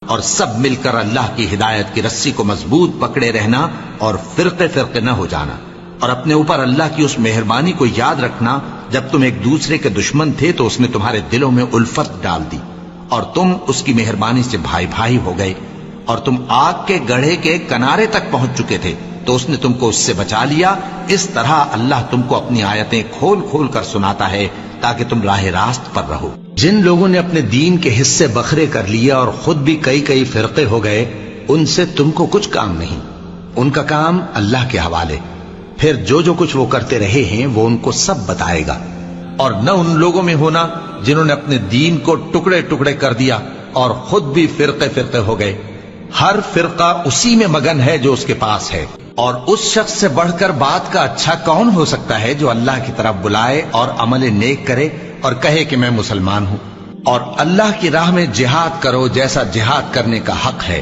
اور سب مل کر اللہ کی ہدایت کی رسی کو مضبوط پکڑے رہنا اور فرقے فرقے نہ ہو جانا، اور اپنے اوپر اللہ کی اس مہربانی کو یاد رکھنا جب تم ایک دوسرے کے دشمن تھے تو اس نے تمہارے دلوں میں الفت ڈال دی اور تم اس کی مہربانی سے بھائی بھائی ہو گئے، اور تم آگ کے گڑھے کے کنارے تک پہنچ چکے تھے تو اس نے تم کو اس سے بچا لیا۔ اس طرح اللہ تم کو اپنی آیتیں کھول کھول کر سناتا ہے تاکہ تم راہ راست پر رہو۔ جن لوگوں نے اپنے دین کے حصے بکھرے کر لیے اور خود بھی کئی کئی فرقے ہو گئے، ان سے تم کو کچھ کام نہیں، ان کا کام اللہ کے حوالے، پھر جو کچھ وہ کرتے رہے ہیں وہ ان کو سب بتائے گا۔ اور نہ ان لوگوں میں ہونا جنہوں نے اپنے دین کو ٹکڑے ٹکڑے کر دیا اور خود بھی فرقے فرقے ہو گئے، ہر فرقہ اسی میں مگن ہے جو اس کے پاس ہے، اور اس شخص سے بڑھ کر بات کا اچھا کون ہو سکتا ہے جو اللہ کی طرف بلائے اور عمل نیک کرے اور کہے کہ میں مسلمان ہوں۔ اور اللہ کی راہ میں جہاد کرو جیسا جہاد کرنے کا حق ہے،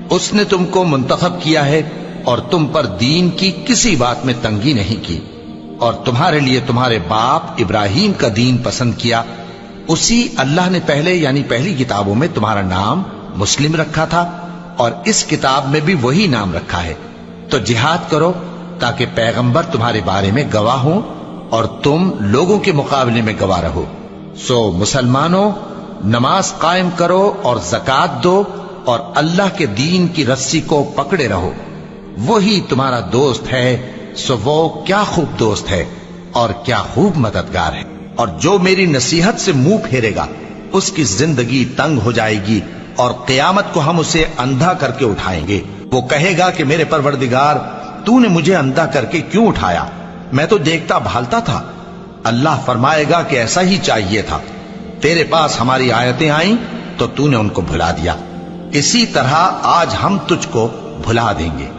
اس نے تم کو منتخب کیا ہے اور تم پر دین کی کسی بات میں تنگی نہیں کی، اور تمہارے لیے تمہارے باپ ابراہیم کا دین پسند کیا، اسی اللہ نے پہلے یعنی پہلی کتابوں میں تمہارا نام مسلم رکھا تھا، اور اس کتاب میں بھی وہی نام رکھا ہے۔ تو جہاد کرو تاکہ پیغمبر تمہارے بارے میں گواہ ہوں اور تم لوگوں کے مقابلے میں گواہ رہو۔ سو مسلمانوں، نماز قائم کرو اور زکوٰۃ دو اور اللہ کے دین کی رسی کو پکڑے رہو، وہی تمہارا دوست ہے، سو وہ کیا خوب دوست ہے اور کیا خوب مددگار ہے۔ اور جو میری نصیحت سے منہ پھیرے گا اس کی زندگی تنگ ہو جائے گی، اور قیامت کو ہم اسے اندھا کر کے اٹھائیں گے۔ وہ کہے گا کہ میرے پروردگار، تو نے مجھے اندھا کر کے کیوں اٹھایا؟ میں تو دیکھتا بھالتا تھا۔ اللہ فرمائے گا کہ ایسا ہی چاہیے تھا، تیرے پاس ہماری آیتیں آئیں تو تو نے ان کو بھلا دیا، اسی طرح آج ہم تجھ کو بھلا دیں گے۔